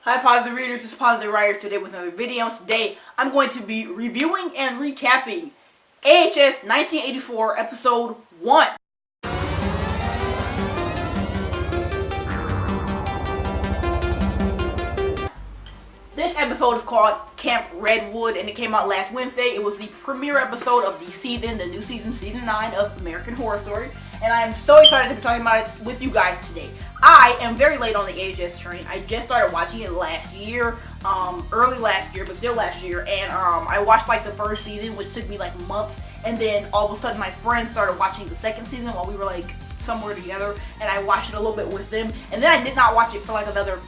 Hi Positive Readers, this is Positive Writers today with another video. Today I'm going to be reviewing and recapping AHS 1984 episode 1. This episode is called Camp Redwood and it came out last Wednesday. It was the premiere episode of the season, the new season, season 9 of American Horror Story. And I am so excited to be talking about it with you guys today. I am very late on the AHS train. I just started watching it last year, early last year, but still last year. And I watched like the first season, which took me like months. And then all of a sudden my friends started watching the second season while we were like somewhere together. And I watched it a little bit with them. And then I did not watch it for like another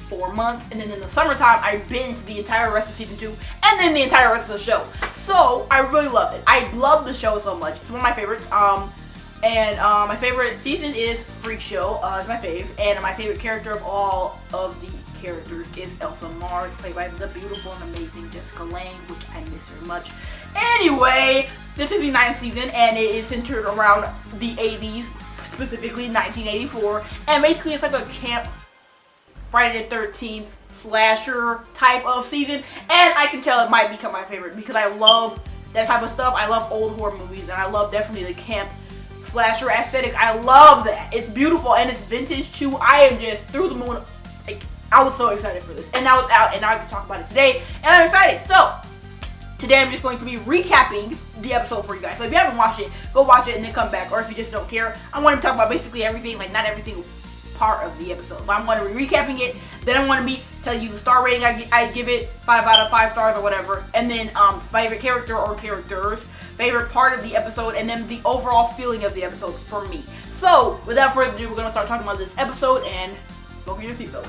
4 months. And then in the summertime, I binged the entire rest of season 2 and then the entire rest of the show. So I really loved it. I love the show so much. It's one of my favorites. My favorite season is Freak Show, it's my fave, and my favorite character of all of the characters is Elsa Mars, played by the beautiful and amazing Jessica Lange, which I miss very much. Anyway, this is the 9th season, and it is centered around the 80s, specifically 1984, and basically it's like a camp Friday the 13th slasher type of season, and I can tell it might become my favorite because I love that type of stuff. I love old horror movies, and I love definitely the camp slasher aesthetic. I love that. It's beautiful and it's vintage too. I am just through the moon. Like, I was so excited for this. And now it's out and now I can talk about it today. And I'm excited. So, today I'm just going to be recapping the episode for you guys. So if you haven't watched it, go watch it and then come back. Or if you just don't care, I want to talk about basically everything, like not every single part of the episode. But I'm going to be recapping it. Then I'm going to be telling you the star rating I give it, 5 out of 5 stars or whatever. And then favorite character or characters, favorite part of the episode, and then the overall feeling of the episode for me. So, without further ado, we're going to start talking about this episode and go for your seatbelts.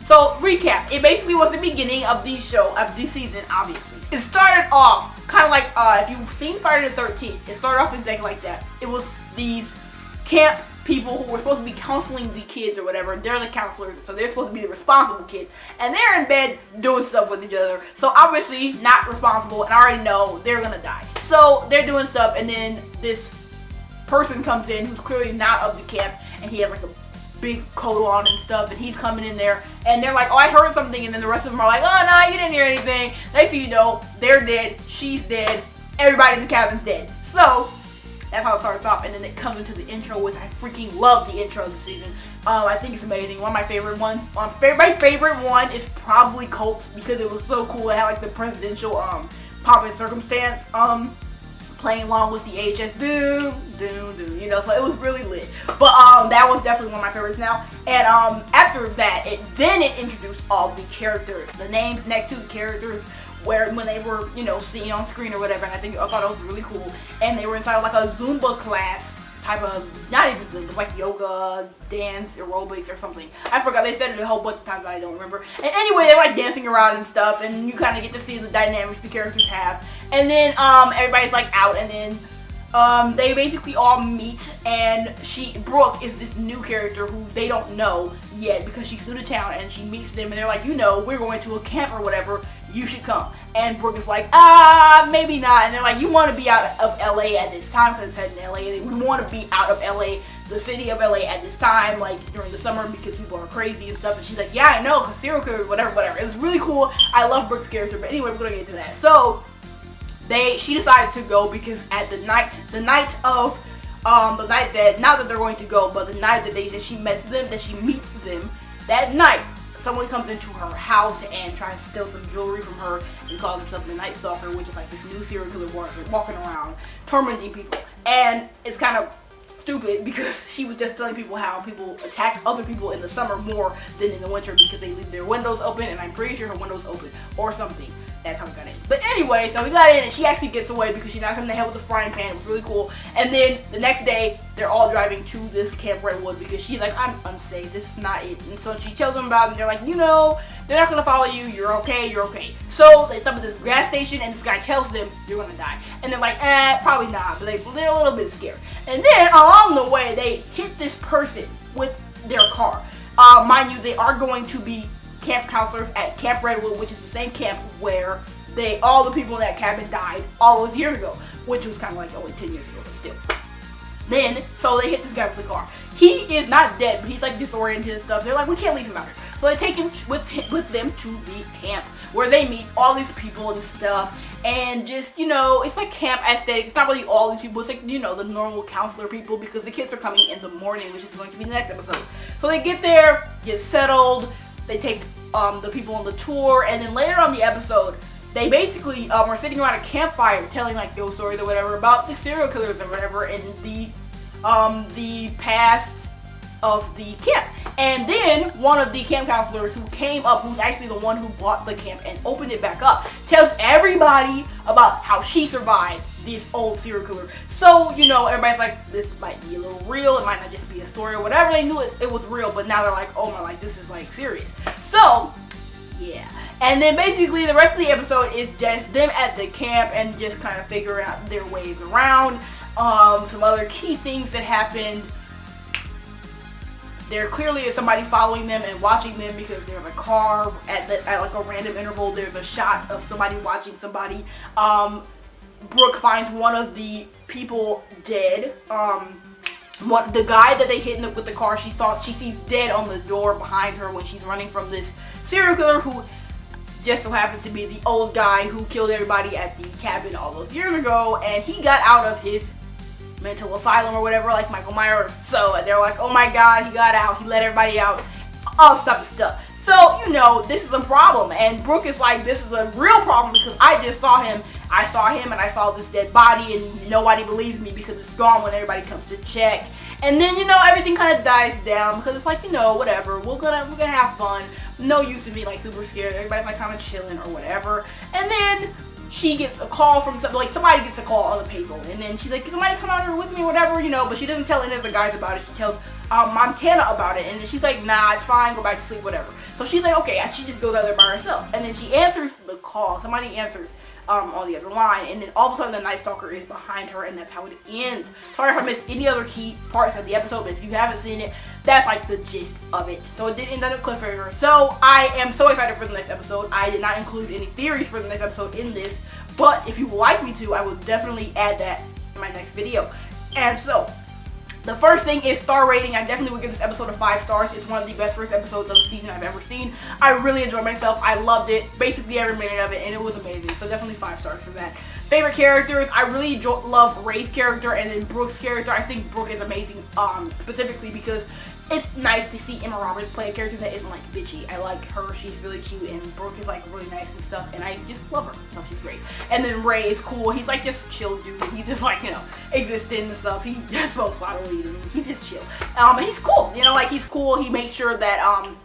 So, recap. It basically was the beginning of the show, of the season, obviously. It started off kind of like, if you've seen Friday the 13th, it started off exactly like that. It was these camp people who were supposed to be counseling the kids or whatever. They're the counselors, so they're supposed to be the responsible kids. And they're in bed doing stuff with each other. So obviously not responsible, and I already know they're gonna die. So they're doing stuff, and then this person comes in who's clearly not of the camp, and he has like a big coat on and stuff, and he's coming in there, and they're like, oh, I heard something, and then the rest of them are like, oh, no, you didn't hear anything. Next thing you know, they're dead, she's dead, everybody in the cabin's dead. So that's how it starts off, and then it comes into the intro, which I freaking love the intro of the season. I think it's amazing. One of my favorite ones. My favorite one is probably Cult, because it was so cool. It had like the presidential pomp and circumstance playing along with the AHS doom, you know, so it was really lit. But that was definitely one of my favorites now. And after that, it introduced all the characters, the names next to the characters, when they were, you know, seen on screen or whatever, and I thought it was really cool. And they were inside of like a Zumba class type of, not even Zumba, like yoga, dance, aerobics or something. I forgot, they said it a whole bunch of times, but I don't remember. And anyway, they were like dancing around and stuff, and you kind of get to see the dynamics the characters have. And then everybody's like out, and then they basically all meet, and Brooke is this new character who they don't know yet because she's new to town, and she meets them, and they're like, you know, we're going to a camp or whatever, you should come. And Brooke is like, maybe not. And they're like, you want to be out of LA at this time, because it's set in LA, and we want to be out of LA, the city of LA at this time, like during the summer, because people are crazy and stuff. And she's like, yeah, I know, because serial killers, whatever. It was really cool. I love Brooke's character, but anyway, we're going to get into that. So she decides to go because at the night that, not that they're going to go, but the night that she meets them, that night, someone comes into her house and tries to steal some jewelry from her and calls himself the Night Stalker, which is like this new serial killer walking around tormenting people. And it's kind of stupid because she was just telling people how people attack other people in the summer more than in the winter because they leave their windows open, and I'm pretty sure her window's open or something. That's how we got in. But anyway, so we got in, and she actually gets away because she knocks him in the head with a frying pan. It was really cool. And then the next day, they're all driving to this Camp Redwood because she's like, I'm unsafe. This is not it. And so she tells them about it, and they're like, you know, they're not going to follow you. You're okay. You're okay. So they stop at this gas station, and this guy tells them, you're going to die. And they're like, probably not. But they're a little bit scared. And then along the way, they hit this person with their car. Mind you, they are going to be camp counselors at Camp Redwood, which is the same camp where all the people in that cabin died all those years ago, which was kind of like only 10 years ago, but still. Then, so they hit this guy with the car. He is not dead, but he's like disoriented and stuff. They're like, we can't leave him out here. So they take him with them to the camp, where they meet all these people and stuff, and just, it's like camp aesthetic. It's not really all these people, it's like, the normal counselor people, because the kids are coming in the morning, which is going to be the next episode. So they get there, get settled, they take the people on the tour, and then later on the episode, they basically are sitting around a campfire telling like ghost stories or whatever about the serial killers or whatever in the past of the camp. And then one of the camp counselors who came up, who's actually the one who bought the camp and opened it back up, tells everybody about how she survived this old serial killer. So, everybody's like, this might be a little real, it might not just be a story or whatever. They knew it was real, but now they're like, oh my, like, this is like serious. So, yeah. And then basically the rest of the episode is just them at the camp and just kind of figuring out their ways around. Some other key things that happened. There clearly is somebody following them and watching them, because there's a car at like a random interval. There's a shot of somebody watching somebody. Brooke finds one of the people dead. The guy that they hit with the car, she sees dead on the door behind her when she's running from this serial killer, who just so happens to be the old guy who killed everybody at the cabin all those years ago, and he got out of his mental asylum or whatever, like Michael Myers. So they're like, oh my god, he got out, he let everybody out, all stuff. So, this is a problem, and Brooke is like, this is a real problem, because I just saw him, and I saw this dead body, and nobody believes me because it's gone when everybody comes to check. And then, everything kind of dies down, because it's like, whatever, we're gonna have fun, no use in being like super scared, everybody's like kind of chilling or whatever. And then she gets a call from somebody gets a call on the payphone, and then she's like, can somebody come out here with me or whatever, but she doesn't tell any of the guys about it. She tells Montana about it, and then she's like, nah, it's fine, go back to sleep, whatever. So she's like, okay, and she just goes out there by herself, and then she answers the call. Somebody answers on the other line, and then all of a sudden the Night Stalker is behind her, and that's how it ends. Sorry if I missed any other key parts of the episode, but if you haven't seen it, that's like the gist of it. So it did end on a cliffhanger. So I am so excited for the next episode. I did not include any theories for the next episode in this, but if you would like me to, I will definitely add that in my next video. And so, the first thing is star rating. I definitely would give this episode a 5 stars. It's one of the best first episodes of the season I've ever seen. I really enjoyed myself. I loved it, basically every minute of it, and it was amazing. So definitely 5 stars for that. Favorite characters, I really love Ray's character and then Brooke's character. I think Brooke is amazing, specifically because it's nice to see Emma Roberts play a character that isn't like bitchy. I like her, she's really cute, and Brooke is like really nice and stuff, and I just love her, so she's great. And then Ray is cool, he's like just chill dude, he's just like, existing and stuff, he just smokes a lot of weed, and he's just chill. And he's cool, he's cool, he makes sure that,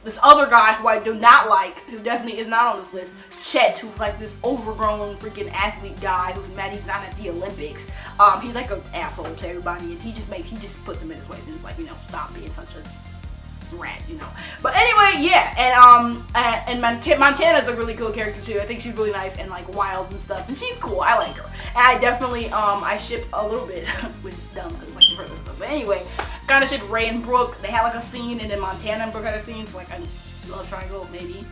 this other guy who I do not like, who definitely is not on this list, Chet, who's like this overgrown freaking athlete guy who's mad he's not at the Olympics. He's like an asshole to everybody, and he just puts him in his place and is like, stop being such a rat, But anyway, yeah, and Montana's a really cool character too. I think she's really nice and like wild and stuff, and she's cool. I like her, and I definitely I ship a little bit, which is dumb because like the further stuff. But anyway, kind of ship Ray and Brooke. They had like a scene, and then Montana and Brooke had a scene. So like a love triangle, maybe.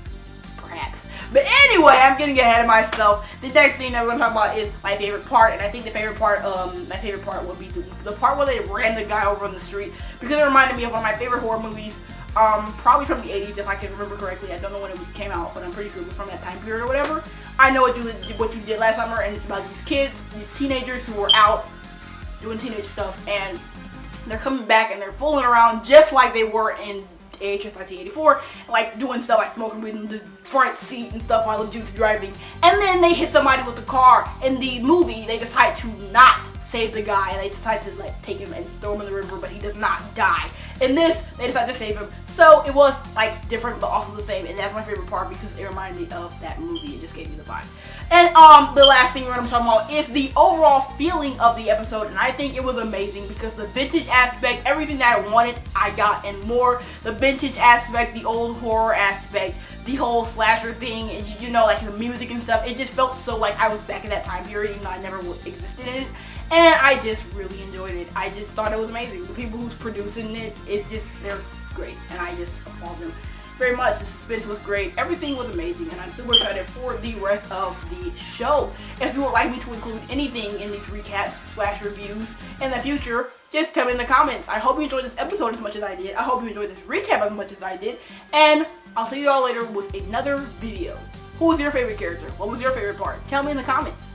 Perhaps. But anyway, I'm getting ahead of myself. The next thing that we're going to talk about is my favorite part, and I think the favorite part, my favorite part would be the part where they ran the guy over on the street, because it reminded me of one of my favorite horror movies, probably from the 80s if I can remember correctly. I don't know when it came out, but I'm pretty sure it was from that time period or whatever. I know what you did last summer, and it's about these kids, these teenagers who were out doing teenage stuff, and they're coming back and they're fooling around just like they were in AHS 1984, like doing stuff like smoking weed in the front seat and stuff while the dude's driving, and then they hit somebody with the car. In the movie, they decide to not save the guy, and they decide to like take him and throw him in the river, but he does not die. In this, they decide to save him, so it was like different but also the same, and that's my favorite part because it reminded me of that movie. It just gave me the vibe. And the last thing we're going to be talking about is the overall feeling of the episode, and I think it was amazing because the vintage aspect, everything that I wanted, I got, and more. The vintage aspect, the old horror aspect, the whole slasher thing, and like the music and stuff, it just felt so like I was back in that time period, even though I never existed in it, and I just really enjoyed it. I just thought it was amazing. The people who's producing it, they're great, and I just applaud them very much. The suspense was great. Everything was amazing, and I'm super excited for the rest of the show. If you would like me to include anything in these recaps / reviews in the future, just tell me in the comments. I hope you enjoyed this episode as much as I did. I hope you enjoyed this recap as much as I did. And I'll see you all later with another video. Who was your favorite character? What was your favorite part? Tell me in the comments.